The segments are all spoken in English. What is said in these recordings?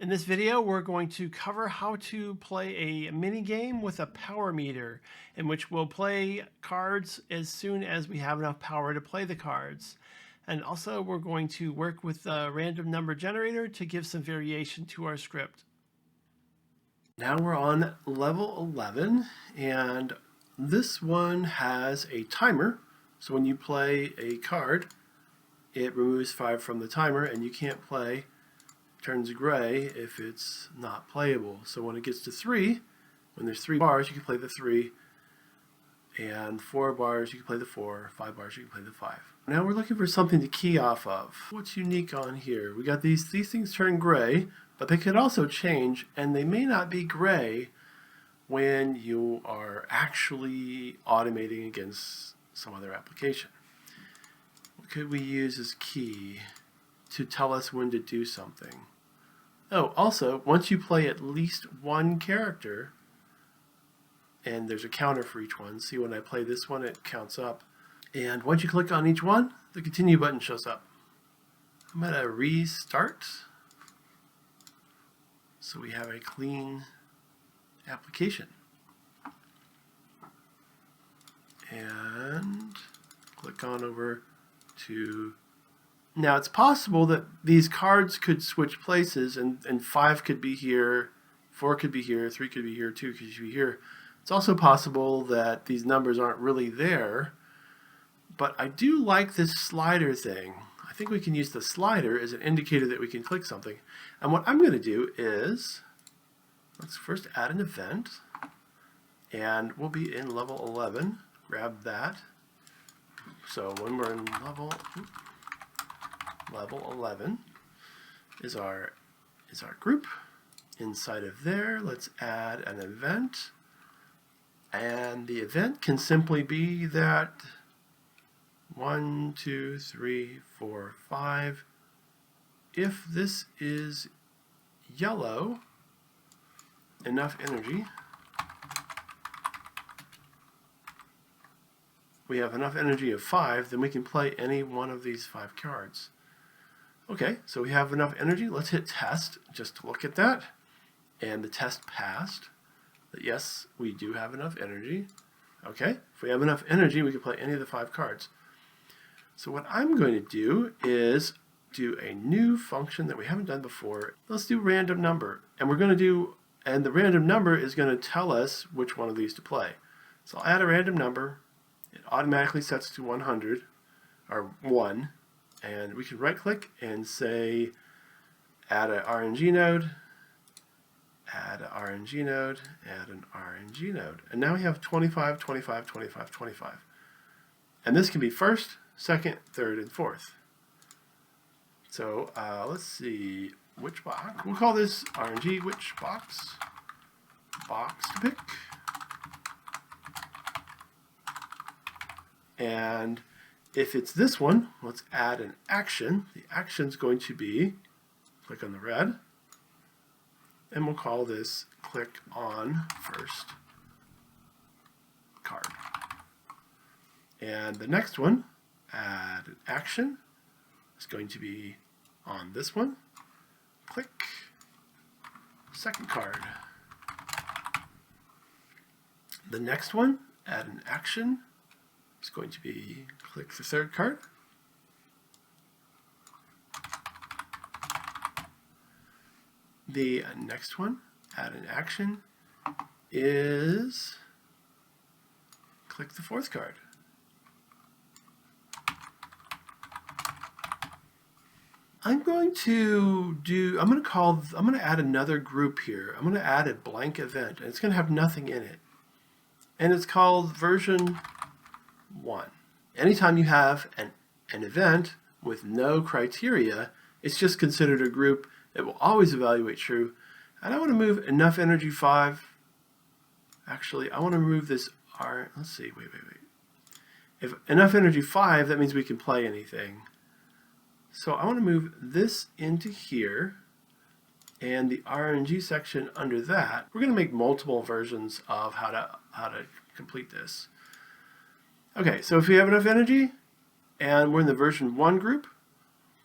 In this video, we're going to cover how to play a mini game with a power meter, in which we'll play cards as soon as we have enough power to play the cards. And also, we're going to work with the random number generator to give some variation to our script. Now we're on level 11, and this one has a timer. So when you play a card, it removes 5 from the timer, and you can't play. Turns gray if it's not playable. So when it gets to 3, when there's 3 bars, you can play the 3, and 4 bars, you can play the 4, 5 bars, you can play the 5. Now we're looking for something to key off of. What's unique on here? We got these things turn gray, but they could also change, and they may not be gray when you are actually automating against some other application. What could we use as key to tell us when to do something? Oh, also, once you play at least one character, and there's a counter for each one, see when I play this one, it counts up. And once you click on each one, the continue button shows up. I'm going to restart so we have a clean application. And click on over to... Now it's possible that these cards could switch places, and 5 could be here, 4 could be here, 3 could be here, 2 could be here. It's also possible that these numbers aren't really there, but I do like this slider thing. I think we can use the slider as an indicator that we can click something. And what I'm going to do is, let's first add an event, and we'll be in level 11. Grab that. So when we're in level 11 is our group. Inside of there, let's add an event, and the event can simply be that 1, 2, 3, 4, 5. If this is yellow, enough energy, we have enough energy of 5, then we can play any one of these 5 cards. Okay, so we have enough energy. Let's hit test just to look at that. And the test passed. But yes, we do have enough energy. Okay, if we have enough energy, we can play any of the 5 cards. So what I'm going to do is do a new function that we haven't done before. Let's do random number. And we're going to do, and the random number is going to tell us which one of these to play. So I'll add a random number. It automatically sets to 100, or 1. And we can right click and say add an RNG node, add an RNG node, add an RNG node. And now we have 25, 25, 25, 25. And this can be first, second, third, and fourth. So let's see, which box? We'll call this RNG, which box? Box to pick. And if it's this one, let's add an action. The action's going to be, click on the red, and we'll call this click on first card. And the next one, add an action, is going to be on this one, click second card. The next one, add an action, is going to be click the third card. The next one, add an action, is click the fourth card. I'm going to add another group here. I'm going to add a blank event, and it's going to have nothing in it. And it's called version 1. Anytime you have an event with no criteria, it's just considered a group. It will always evaluate true. And I want to move enough energy 5. Actually, I want to remove this R. Let's see, wait. If enough energy 5, that means we can play anything. So I want to move this into here, and the RNG section under that. We're going to make multiple versions of how to complete this. Okay, so if we have enough energy, and we're in the version 1 group,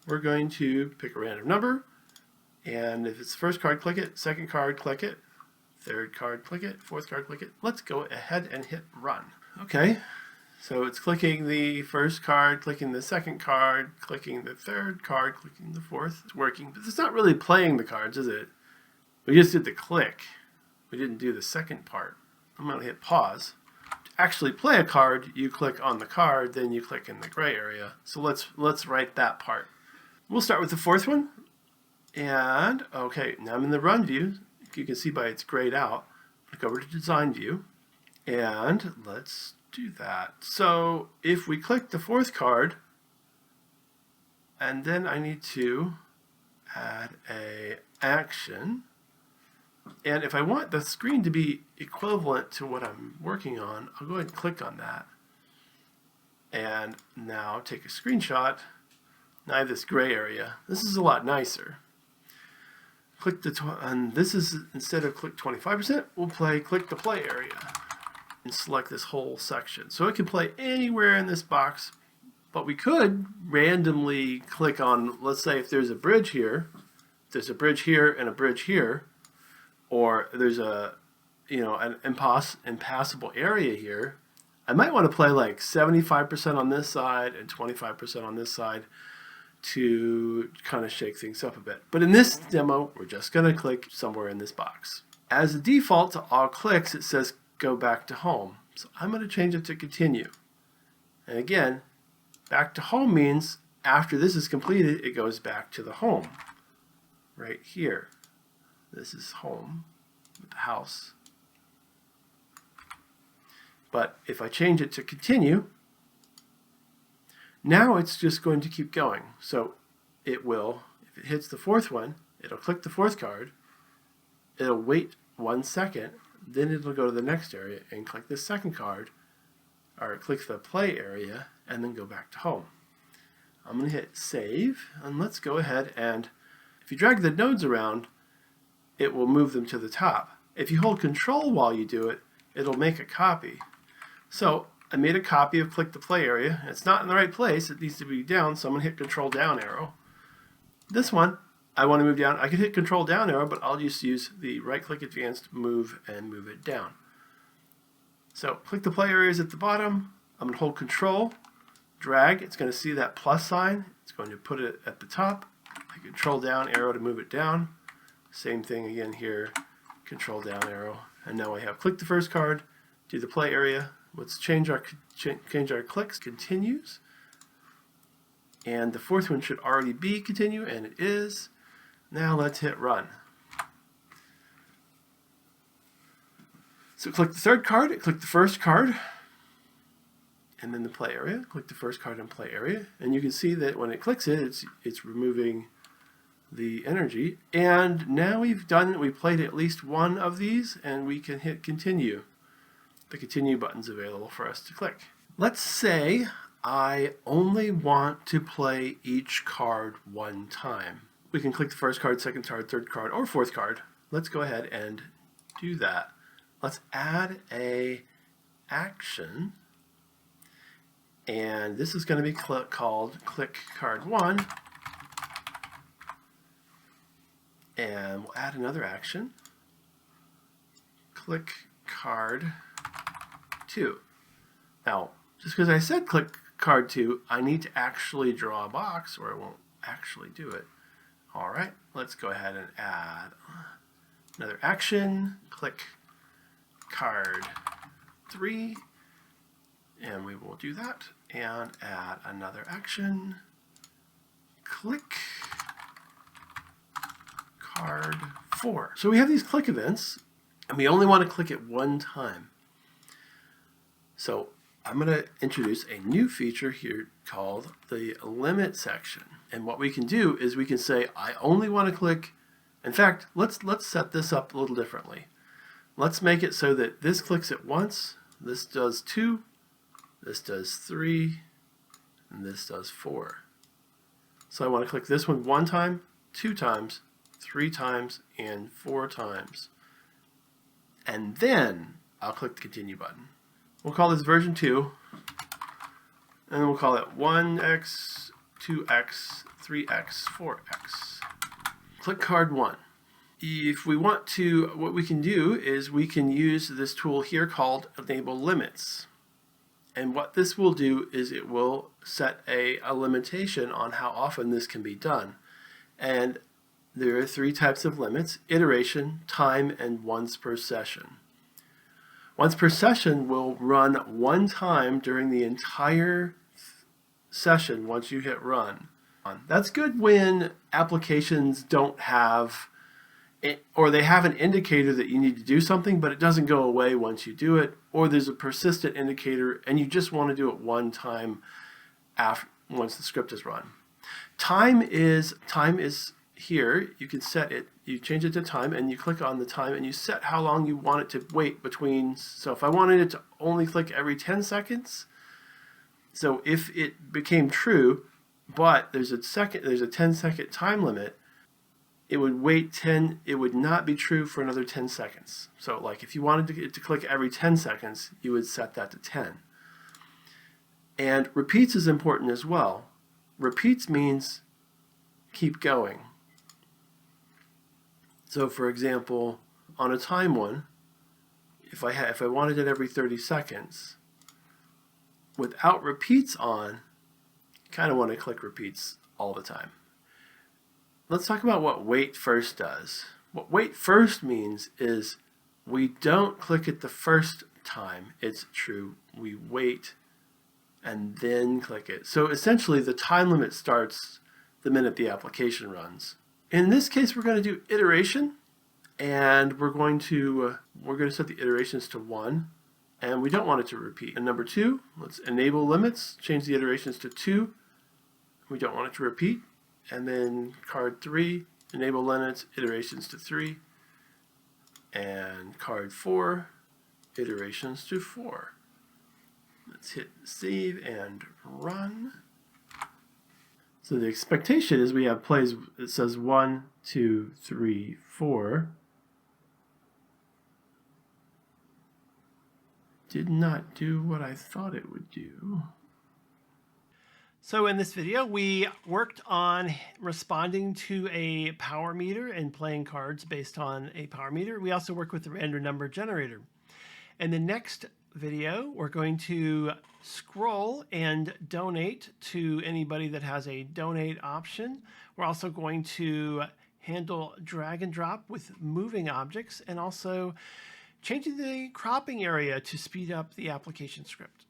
we're going to pick a random number, And if it's the first card, click it. Second card, click it. Third card, click it. Fourth card, click it. Let's go ahead and hit run. Okay, so it's clicking the first card, clicking the second card, clicking the third card, clicking the fourth. It's working, but it's not really playing the cards, is it? We just did the click. We didn't do the second part. I'm going to hit pause. To actually play a card, you click on the card, then you click in the gray area. So let's write that part. We'll start with the fourth one. And, okay, now I'm in the run view. You can see by it's grayed out. Click over to design view. And let's do that. So if we click the fourth card, and then I need to add a action. And if I want the screen to be equivalent to what I'm working on, I'll go ahead and click on that. And now take a screenshot. Now I have this gray area. This is a lot nicer. Click and this is, instead of click 25%, we'll click the play area and select this whole section. So it can play anywhere in this box, but we could randomly click on, let's say if there's a bridge here, there's a bridge here and a bridge here, or there's a, an impassable area here. I might want to play like 75% on this side and 25% on this side to kind of shake things up a bit. But in this demo, we're just going to click somewhere in this box. As a default to all clicks, it says go back to home. So I'm going to change it to continue. And again, back to home means after this is completed, it goes back to the home. Right here. This is home with the house. But if I change it to continue, now it's just going to keep going. So it will, if it hits the fourth one, it'll click the fourth card, it'll wait 1 second, then it'll go to the next area and click the second card, or click the play area, and then go back to home. I'm going to hit save, and let's go ahead and, if you drag the nodes around, it will move them to the top. If you hold control while you do it, it'll make a copy. So I made a copy of click the play area. It's not in the right place. It needs to be down, so I'm going to hit control down arrow. This one, I want to move down. I could hit control down arrow, but I'll just use the right click advanced move and move it down. So click the play area is at the bottom. I'm going to hold control, drag. It's going to see that plus sign. It's going to put it at the top. I control down arrow to move it down. Same thing again here. Control down arrow. And now I have click the first card, do the play area. Let's change our clicks, continues. And the fourth one should already be continue, and it is. Now let's hit run. So click the third card, click the first card, and then the play area. Click the first card and play area. And you can see that when it clicks it, it's removing the energy. And now we've played at least one of these, and we can hit continue. The continue button's available for us to click. Let's say I only want to play each card one time. We can click the first card, second card, third card, or fourth card. Let's go ahead and do that. Let's add a action, and this is going to be called click card 1, and we'll add another action, click card 2. Now, just because I said click card 2, I need to actually draw a box or it won't actually do it. All right, let's go ahead and add another action, click card 3, and we will do that, and add another action, click card 4. So we have these click events, and we only want to click it one time. So I'm going to introduce a new feature here called the limit section. And what we can do is we can say, I only want to click, in fact, let's set this up a little differently. Let's make it so that this clicks it once, this does 2, this does 3, and this does 4. So I want to click this one time, 2 times, 3 times, and 4 times. And then I'll click the continue button. We'll call this version 2, and then we'll call it 1x, 2x, 3x, 4x. Click card 1. If we want to, what we can do is we can use this tool here called Enable Limits. And what this will do is it will set a limitation on how often this can be done. And there are 3 types of limits: iteration, time, and once per session. Once per session will run 1 time during the entire session once you hit run. That's good when applications don't have, or they have an indicator that you need to do something, but it doesn't go away once you do it, or there's a persistent indicator and you just want to do it 1 time once the script is run. Time is here. You can set it, you change it to time, and you click on the time and you set how long you want it to wait between. So if I wanted it to only click every 10 seconds, so if it became true, but there's a 10-second time limit, it would wait 10, it would not be true for another 10 seconds. So like if you wanted it to click every 10 seconds, you would set that to 10. And repeats is important as well. Repeats means keep going. So for example, on a time one, if I wanted it every 30 seconds, without repeats on, you kind of want to click repeats all the time. Let's talk about what wait first does. What wait first means is we don't click it the first time it's true. We wait and then click it. So essentially the time limit starts the minute the application runs. In this case, we're going to do iteration, and we're going to set the iterations to 1, and we don't want it to repeat. And number 2, let's enable limits, change the iterations to 2. We don't want it to repeat. And then card 3, enable limits, iterations to 3. And card 4, iterations to 4. Let's hit save and run. So the expectation is we have plays, it says 1, 2, 3, 4. Did not do what I thought it would do. So in this video, we worked on responding to a power meter and playing cards based on a power meter. We also worked with the random number generator. In the next video, we're going to scroll and donate to anybody that has a donate option. We're also going to handle drag and drop with moving objects, and also changing the cropping area to speed up the application script.